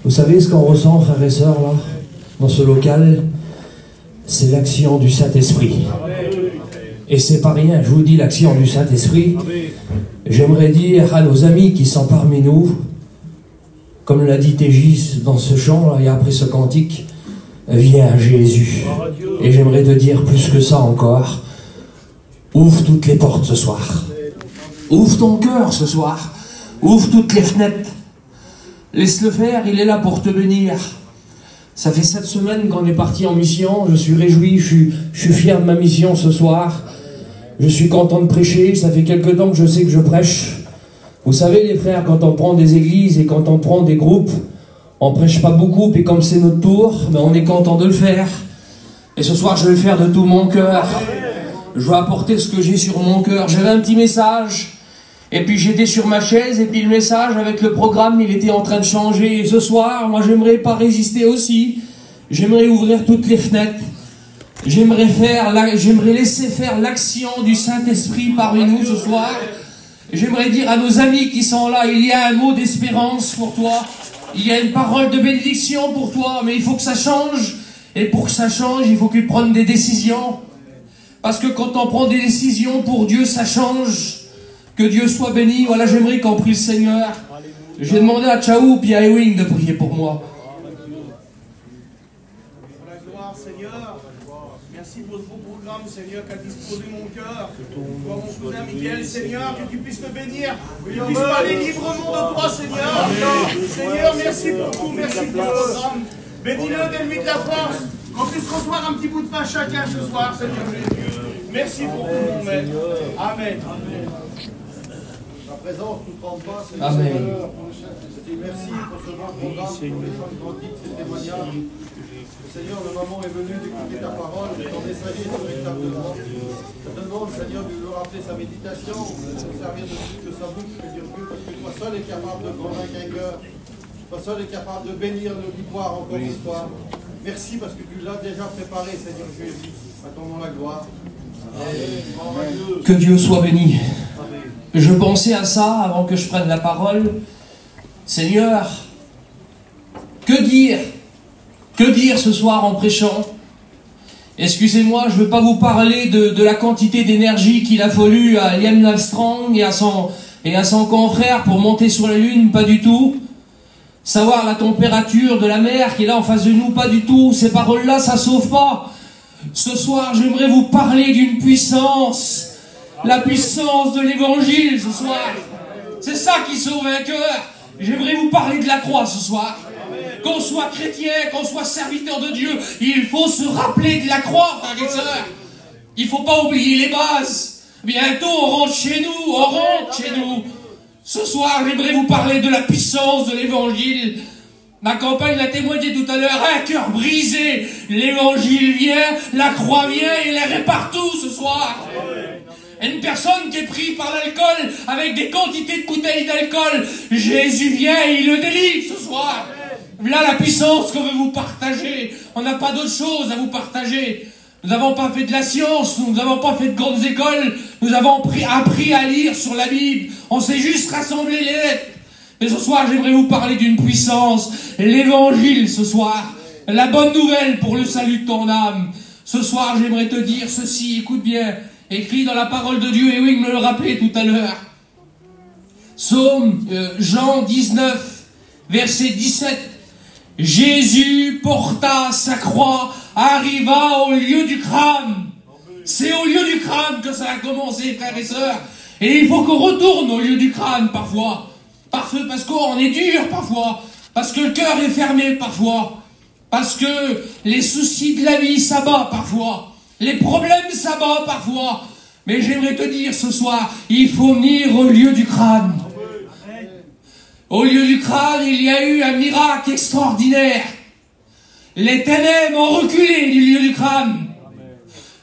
Vous savez ce qu'on ressent, frères et sœurs, là, dans ce local? C'est l'action du Saint-Esprit. Et c'est pas rien, je vous dis, l'action du Saint-Esprit. J'aimerais dire à nos amis qui sont parmi nous, comme l'a dit Tégis dans ce chant, là, et après ce cantique, viens Jésus. Et j'aimerais te dire plus que ça encore, ouvre toutes les portes ce soir. Ouvre ton cœur ce soir. Ouvre toutes les fenêtres. Laisse-le faire, il est là pour te bénir. Ça fait 7 semaines qu'on est parti en mission, je suis réjoui, je suis fier de ma mission ce soir. Je suis content de prêcher, ça fait quelque temps que je sais que je prêche. Vous savez les frères, quand on prend des églises et quand on prend des groupes, on prêche pas beaucoup, puis comme c'est notre tour, ben on est content de le faire. Et ce soir je vais le faire de tout mon cœur. Je vais apporter ce que j'ai sur mon cœur. J'avais un petit message. Et puis j'étais sur ma chaise, et puis le message avec le programme, il était en train de changer. Et ce soir, moi j'aimerais pas résister aussi. J'aimerais ouvrir toutes les fenêtres. J'aimerais laisser faire l'action du Saint-Esprit parmi nous ce soir. J'aimerais dire à nos amis qui sont là, il y a un mot d'espérance pour toi. Il y a une parole de bénédiction pour toi, mais il faut que ça change. Et pour que ça change, il faut que tu prennes des décisions. Parce que quand on prend des décisions pour Dieu, ça change. Que Dieu soit béni. Voilà, j'aimerais qu'on prie le Seigneur. J'ai demandé à Tchaou puis à Ewing de prier pour moi. Pour la gloire, Seigneur. Merci pour ce beau programme, Seigneur, qu'a disposé mon cœur. Toi, mon cousin Miguel, Seigneur, que tu puisses te bénir. Que tu puisses parler librement de toi, Seigneur. Seigneur, merci pour tout. Merci pour ce programme. Bénis-le, donne-lui de la force. Qu'on puisse recevoir un petit bout de pain chacun ce soir, Seigneur Jésus. Merci pour tout, mon maître. Amen. Ta présence ne nous trompe pas, Seigneur. Amen. Je te dis merci pour ce bon programme, pour les chants cantiques, ces témoignages. Seigneur, le moment est venu d'écouter ta parole, de ton messager sur véritablement. Je te demande, Seigneur, de lui rappeler sa méditation, de se servir de sa bouche, de dire que toi seul est capable de convaincre un cœur. Toi seul est capable de bénir l'auditoire encore une fois. Merci parce que tu l'as déjà préparé, Seigneur Jésus. À ton nom la gloire. Amen. Que Dieu soit béni. Je pensais à ça avant que je prenne la parole. Seigneur, que dire? Que dire ce soir en prêchant? Excusez-moi, je ne veux pas vous parler de la quantité d'énergie qu'il a fallu à Liam Armstrong et à son confrère pour monter sur la Lune, pas du tout. Savoir la température de la mer qui est là en face de nous, pas du tout. Ces paroles-là, ça ne sauve pas. Ce soir, j'aimerais vous parler d'une puissance. La puissance de l'évangile ce soir. C'est ça qui sauve un cœur. J'aimerais vous parler de la croix ce soir. Qu'on soit chrétien, qu'on soit serviteur de Dieu, il faut se rappeler de la croix, frères et sœurs. Il ne faut pas oublier les bases. Bientôt, on rentre chez nous. Ce soir, j'aimerais vous parler de la puissance de l'évangile. Ma compagne l'a témoigné tout à l'heure, un cœur brisé. L'évangile vient, la croix vient, et elle est partout ce soir. Une personne qui est prise par l'alcool avec des quantités de bouteilles d'alcool, Jésus vient et il le délivre ce soir. Là la puissance qu'on veut vous partager. On n'a pas d'autre chose à vous partager. Nous n'avons pas fait de la science, nous n'avons pas fait de grandes écoles, nous avons appris à lire sur la Bible. On s'est juste rassemblé les lettres. Mais ce soir j'aimerais vous parler d'une puissance, l'évangile ce soir. La bonne nouvelle pour le salut de ton âme. Ce soir j'aimerais te dire ceci, écoute bien. Écrit dans la parole de Dieu, et oui, il me le rappelait tout à l'heure. Psaume Jean 19, verset 17. Jésus porta sa croix, arriva au lieu du crâne. C'est au lieu du crâne que ça a commencé, frères et sœurs. Et il faut qu'on retourne au lieu du crâne parfois. Parce qu'on est dur parfois. Parce que le cœur est fermé parfois. Parce que les soucis de la vie s'abattent parfois. Les problèmes s'abattent parfois. Mais j'aimerais te dire ce soir, il faut venir au lieu du crâne. Au lieu du crâne, il y a eu un miracle extraordinaire. Les ténèbres ont reculé du lieu du crâne.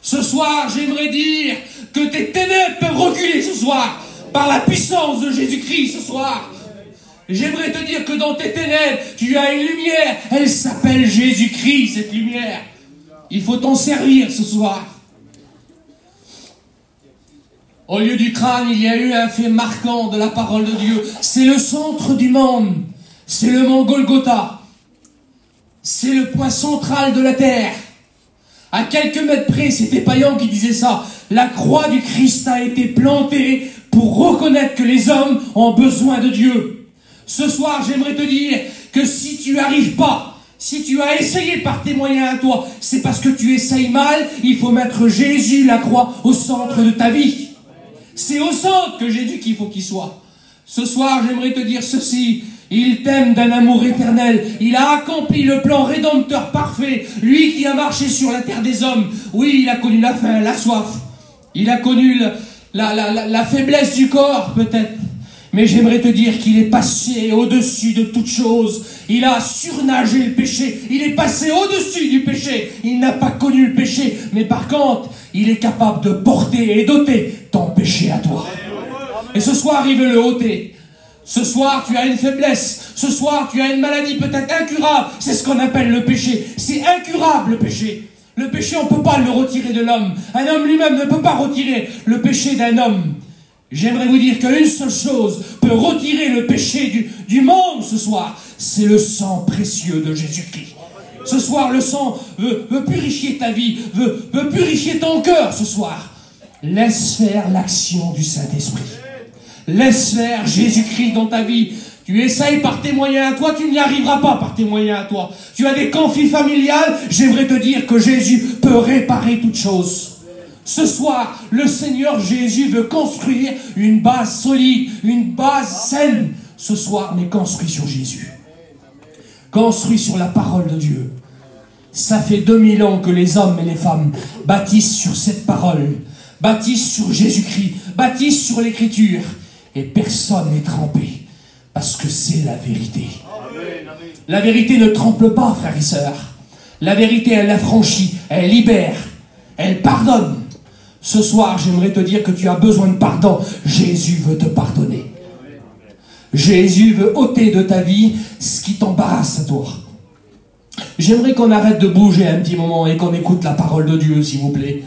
Ce soir, j'aimerais dire que tes ténèbres peuvent reculer ce soir par la puissance de Jésus-Christ ce soir. J'aimerais te dire que dans tes ténèbres, tu as une lumière. Elle s'appelle Jésus-Christ, cette lumière. Il faut t'en servir ce soir. Au lieu du crâne, il y a eu un fait marquant de la parole de Dieu. C'est le centre du monde. C'est le mont Golgotha. C'est le point central de la terre. À quelques mètres près, c'était Payan qui disait ça. La croix du Christ a été plantée pour reconnaître que les hommes ont besoin de Dieu. Ce soir, j'aimerais te dire que si tu n'arrives pas, si tu as essayé par tes moyens à toi, c'est parce que tu essayes mal. Il faut mettre Jésus, la croix, au centre de ta vie. C'est au centre que Jésus qu'il faut qu'il soit. Ce soir, j'aimerais te dire ceci. Il t'aime d'un amour éternel. Il a accompli le plan rédempteur parfait. Lui qui a marché sur la terre des hommes. Oui, il a connu la faim, la soif. Il a connu la faiblesse du corps, peut-être. Mais j'aimerais te dire qu'il est passé au-dessus de toute chose. Il a surnagé le péché. Il est passé au-dessus du péché. Il n'a pas connu le péché. Mais par contre, il est capable de porter et d'ôter ton péché à toi. Et ce soir, il veut le ôter. Ce soir, tu as une faiblesse. Ce soir, tu as une maladie peut-être incurable. C'est ce qu'on appelle le péché. C'est incurable, le péché. Le péché, on ne peut pas le retirer de l'homme. Un homme lui-même ne peut pas retirer le péché d'un homme. J'aimerais vous dire qu'une seule chose peut retirer le péché du monde ce soir. C'est le sang précieux de Jésus-Christ. Ce soir, le sang veut purifier ta vie, veut purifier ton cœur ce soir. Laisse faire l'action du Saint-Esprit. Laisse faire Jésus-Christ dans ta vie. Tu essayes par tes moyens à toi, tu n'y arriveras pas par tes moyens à toi. Tu as des conflits familiales, j'aimerais te dire que Jésus peut réparer toutes choses. Ce soir, le Seigneur Jésus veut construire une base solide, une base saine. Ce soir, mais construit sur Jésus. Construit sur la parole de Dieu. Ça fait 2000 ans que les hommes et les femmes bâtissent sur cette parole, bâtissent sur Jésus-Christ, bâtissent sur l'Écriture. Et personne n'est trempé, parce que c'est la vérité. La vérité ne trempe pas, frères et sœurs. La vérité, elle affranchit, elle libère, elle pardonne. Ce soir, j'aimerais te dire que tu as besoin de pardon. Jésus veut te pardonner. Jésus veut ôter de ta vie ce qui t'embarrasse à toi. J'aimerais qu'on arrête de bouger un petit moment et qu'on écoute la parole de Dieu, s'il vous plaît.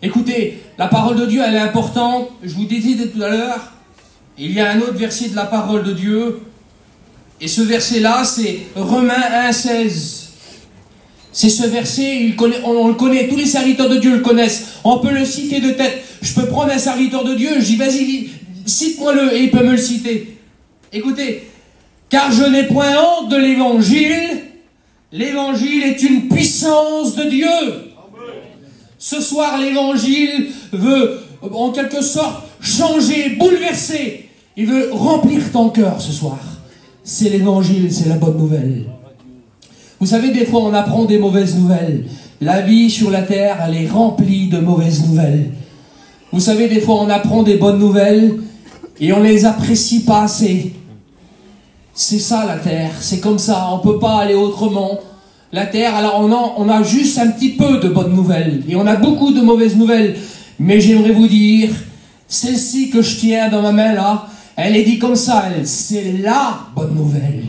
Écoutez, la parole de Dieu, elle est importante. Je vous disais tout à l'heure, il y a un autre verset de la parole de Dieu. Et ce verset-là, c'est Romains 1,16. C'est ce verset, on le connaît, tous les serviteurs de Dieu le connaissent. On peut le citer de tête. Je peux prendre un serviteur de Dieu, je dis vas-y, cite-moi-le, et il peut me le citer. Écoutez, car je n'ai point honte de l'évangile. L'évangile est une puissance de Dieu. Ce soir, l'évangile veut, en quelque sorte, changer, bouleverser. Il veut remplir ton cœur ce soir. C'est l'évangile, c'est la bonne nouvelle. Vous savez, des fois, on apprend des mauvaises nouvelles. La vie sur la terre, elle est remplie de mauvaises nouvelles. Vous savez, des fois, on apprend des bonnes nouvelles et on ne les apprécie pas assez. C'est ça, la terre. C'est comme ça. On ne peut pas aller autrement. La terre, alors on a juste un petit peu de bonnes nouvelles. Et on a beaucoup de mauvaises nouvelles. Mais j'aimerais vous dire, celle-ci que je tiens dans ma main là, elle est dit comme ça, c'est la bonne nouvelle.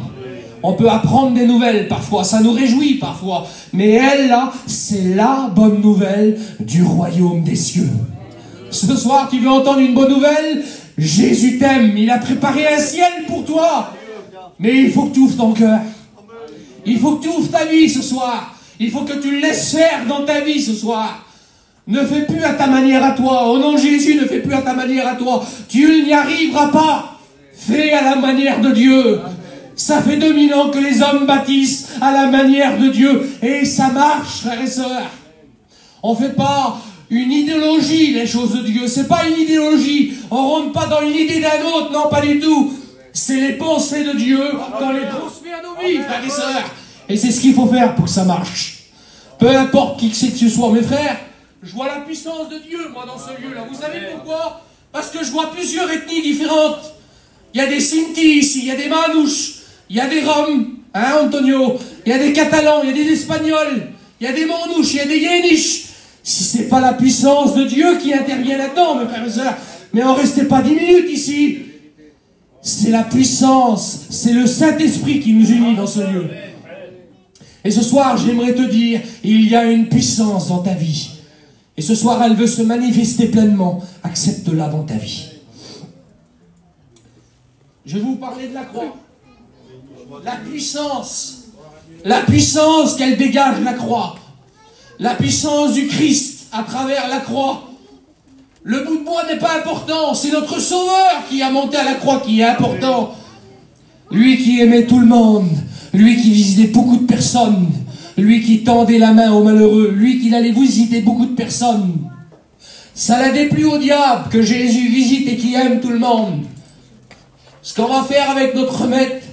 On peut apprendre des nouvelles parfois, ça nous réjouit parfois. Mais elle, là, c'est la bonne nouvelle du royaume des cieux. Ce soir, tu veux entendre une bonne nouvelle? Jésus t'aime, il a préparé un ciel pour toi. Mais il faut que tu ouvres ton cœur. Il faut que tu ouvres ta vie ce soir. Il faut que tu le laisses faire dans ta vie ce soir. Ne fais plus à ta manière à toi. Au nom de Jésus, ne fais plus à ta manière à toi. Tu n'y arriveras pas. Fais à la manière de Dieu. Ça fait 2000 ans que les hommes bâtissent à la manière de Dieu. Et ça marche, frères et sœurs. On ne fait pas une idéologie, les choses de Dieu. C'est pas une idéologie. On ne rentre pas dans une idée d'un autre. Non, pas du tout. C'est les pensées de Dieu dans les transmis à nos vies, frères et sœurs. Et c'est ce qu'il faut faire pour que ça marche. Peu importe qui c'est que ce soit, mes frères, je vois la puissance de Dieu, moi, dans ce lieu-là. Vous savez pourquoi? Parce que je vois plusieurs ethnies différentes. Il y a des Sinti ici, il y a des Manouches. Il y a des Roms, hein Antonio, il y a des Catalans, il y a des Espagnols, il y a des Manouches, il y a des Yéniches. Si c'est pas la puissance de Dieu qui intervient là-dedans, mes frères et sœurs, mais on restait pas 10 minutes ici. C'est la puissance, c'est le Saint-Esprit qui nous unit dans ce lieu. Et ce soir, j'aimerais te dire, il y a une puissance dans ta vie. Et ce soir, elle veut se manifester pleinement. Accepte-la dans ta vie. Je vais vous parler de la croix. la puissance qu'elle dégage la croix, la puissance du Christ à travers la croix. Le bout de bois n'est pas important, c'est notre Sauveur qui a monté à la croix qui est important. Lui qui aimait tout le monde, lui qui visitait beaucoup de personnes, lui qui tendait la main aux malheureux, lui qui allait visiter beaucoup de personnes. Ça l'a déplu au diable que Jésus visite et qui aime tout le monde. Ce qu'on va faire avec notre maître,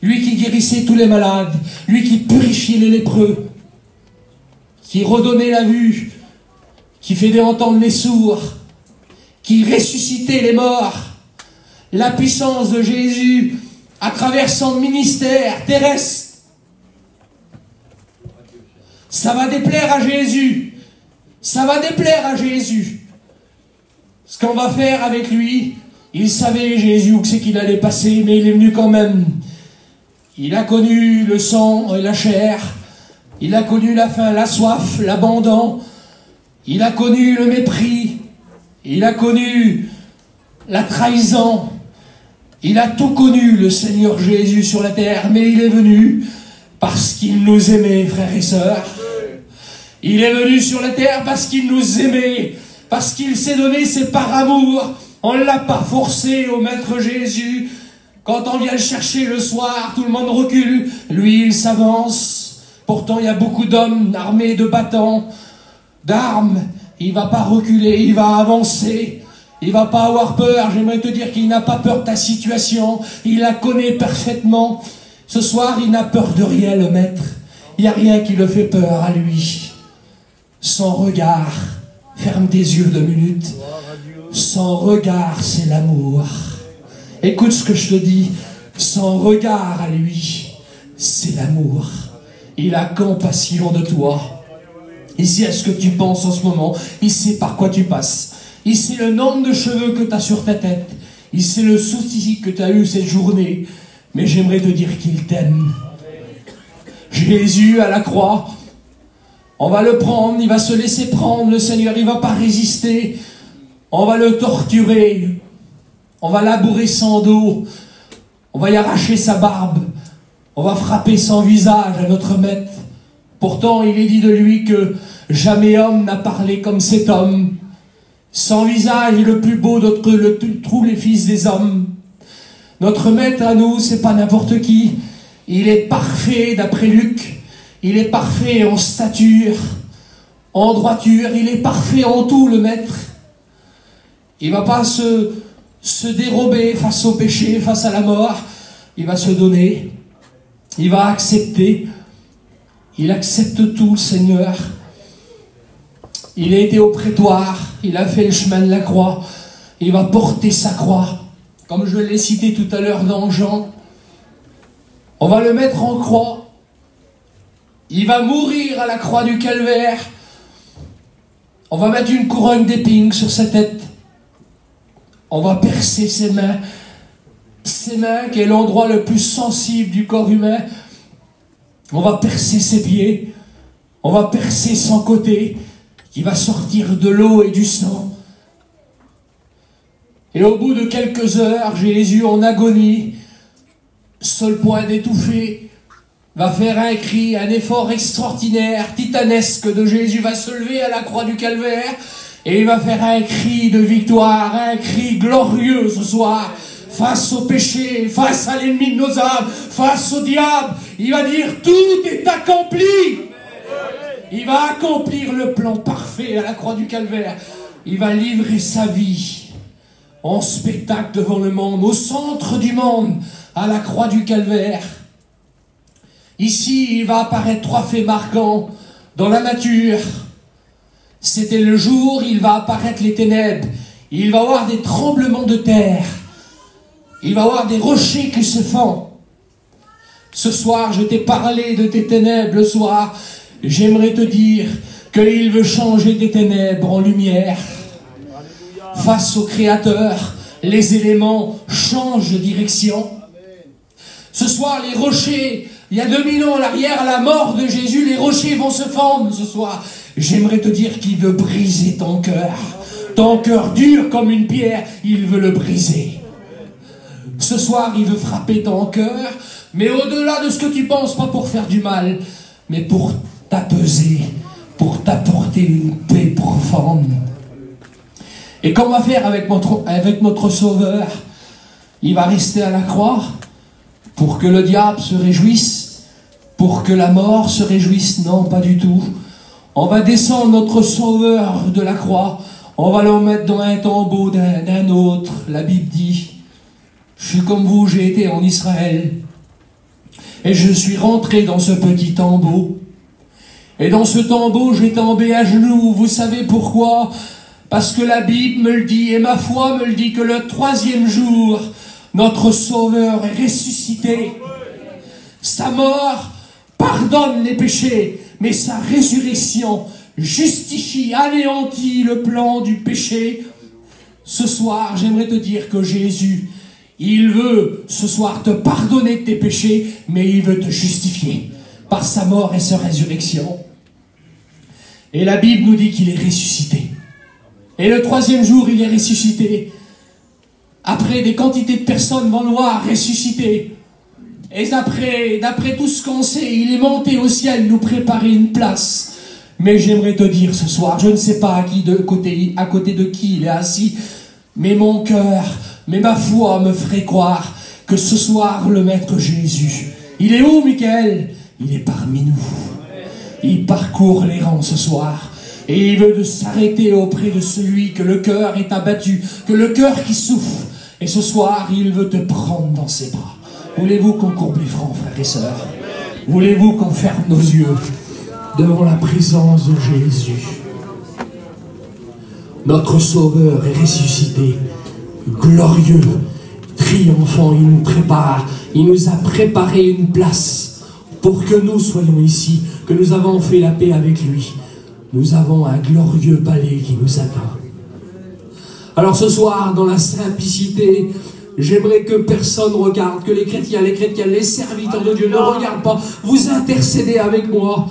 lui qui guérissait tous les malades, lui qui purifiait les lépreux, qui redonnait la vue, qui faisait entendre les sourds, qui ressuscitait les morts, la puissance de Jésus à travers son ministère terrestre, ça va déplaire à Jésus. Ça va déplaire à Jésus. Ce qu'on va faire avec lui, il savait Jésus où c'est qu'il allait passer, mais il est venu quand même. Il a connu le sang et la chair. Il a connu la faim, la soif, l'abandon. Il a connu le mépris. Il a connu la trahison. Il a tout connu, le Seigneur Jésus sur la terre, mais il est venu parce qu'il nous aimait, frères et sœurs. Il est venu sur la terre parce qu'il nous aimait, parce qu'il s'est donné ses par amour. On ne l'a pas forcé au Maître Jésus. Quand on vient le chercher le soir, tout le monde recule. Lui, il s'avance. Pourtant, il y a beaucoup d'hommes armés de bâtons, d'armes. Il ne va pas reculer, il va avancer. Il ne va pas avoir peur. J'aimerais te dire qu'il n'a pas peur de ta situation. Il la connaît parfaitement. Ce soir, il n'a peur de rien, le Maître. Il n'y a rien qui le fait peur à lui. Son regard, ferme tes yeux 2 minutes. Son regard, c'est l'amour. Écoute ce que je te dis. Son regard à lui, c'est l'amour. Il a compassion de toi. Il sait à ce que tu penses en ce moment. Il sait par quoi tu passes. Il sait le nombre de cheveux que tu as sur ta tête. Il sait le souci que tu as eu cette journée. Mais j'aimerais te dire qu'il t'aime. Jésus à la croix, on va le prendre, il va se laisser prendre, le Seigneur, il ne va pas résister. On va le torturer, on va labourer son dos, on va y arracher sa barbe, on va frapper son visage à notre Maître. Pourtant, il est dit de lui que jamais homme n'a parlé comme cet homme. Son visage est le plus beau de tous les fils des hommes. Notre Maître à nous, c'est pas n'importe qui. Il est parfait d'après Luc. Il est parfait en stature, en droiture. Il est parfait en tout, le Maître. Il ne va pas se dérober face au péché, face à la mort. Il va se donner. Il va accepter. Il accepte tout, le Seigneur. Il a été au prétoire. Il a fait le chemin de la croix. Il va porter sa croix. Comme je l'ai cité tout à l'heure dans Jean. On va le mettre en croix. Il va mourir à la croix du calvaire. On va mettre une couronne d'épines sur sa tête. On va percer ses mains. Ses mains, qui est l'endroit le plus sensible du corps humain. On va percer ses pieds. On va percer son côté, qui va sortir de l'eau et du sang. Et au bout de quelques heures, Jésus en agonie, seul point d'étouffer, va faire un cri, un effort extraordinaire, titanesque de Jésus, va se lever à la croix du calvaire et il va faire un cri de victoire, un cri glorieux ce soir, face au péché, face à l'ennemi de nos âmes, face au diable. Il va dire tout est accompli. Il va accomplir le plan parfait à la croix du calvaire. Il va livrer sa vie en spectacle devant le monde, au centre du monde, à la croix du calvaire. Ici, il va apparaître 3 faits marquants dans la nature. C'était le jour, il va apparaître les ténèbres. Il va y avoir des tremblements de terre. Il va y avoir des rochers qui se fendent. Ce soir, je t'ai parlé de tes ténèbres le soir. J'aimerais te dire qu'il veut changer tes ténèbres en lumière. Face au Créateur, les éléments changent de direction. Ce soir, les rochers, il y a 2000 ans en arrière, à la mort de Jésus, les rochers vont se fendre ce soir. J'aimerais te dire qu'il veut briser ton cœur. Ton cœur dur comme une pierre, il veut le briser. Ce soir, il veut frapper ton cœur mais au-delà de ce que tu penses, pas pour faire du mal, mais pour t'apaiser, pour t'apporter une paix profonde. Et qu'on va faire avec notre Sauveur? Il va rester à la croix pour que le diable se réjouisse, pour que la mort se réjouisse? Non, pas du tout. On va descendre notre Sauveur de la croix, on va le mettre dans un tombeau d'un autre. La Bible dit, je suis comme vous, j'ai été en Israël, et je suis rentré dans ce petit tombeau. Et dans ce tombeau, j'ai tombé à genoux. Vous savez pourquoi? Parce que la Bible me le dit, et ma foi me le dit, que le 3e jour, notre Sauveur est ressuscité. Sa mort pardonne les péchés, mais sa résurrection justifie, anéantit le plan du péché. Ce soir, j'aimerais te dire que Jésus, il veut ce soir te pardonner de tes péchés, mais il veut te justifier par sa mort et sa résurrection. Et la Bible nous dit qu'il est ressuscité. Et le 3e jour, il est ressuscité. Après, des quantités de personnes vont le voir ressusciter. Et d'après tout ce qu'on sait, il est monté au ciel nous préparer une place. Mais j'aimerais te dire ce soir, je ne sais pas à côté de qui il est assis, mais mon cœur, mais ma foi me ferait croire que ce soir, le Maître Jésus, il est où, Michael? Il est parmi nous. Il parcourt les rangs ce soir. Et il veut de s'arrêter auprès de celui que le cœur est abattu, que le cœur qui souffre. Et ce soir, il veut te prendre dans ses bras. Voulez-vous qu'on courbe les fronts, frères et sœurs? Voulez-vous qu'on ferme nos yeux devant la présence de Jésus? Notre Sauveur est ressuscité, glorieux, triomphant. Il nous a préparé une place pour que nous soyons ici, que nous avons fait la paix avec lui. Nous avons un glorieux palais qui nous attend. Alors ce soir, dans la simplicité, j'aimerais que personne regarde, que les chrétiens, les serviteurs de Dieu ne regardent pas. Vous intercédez avec moi.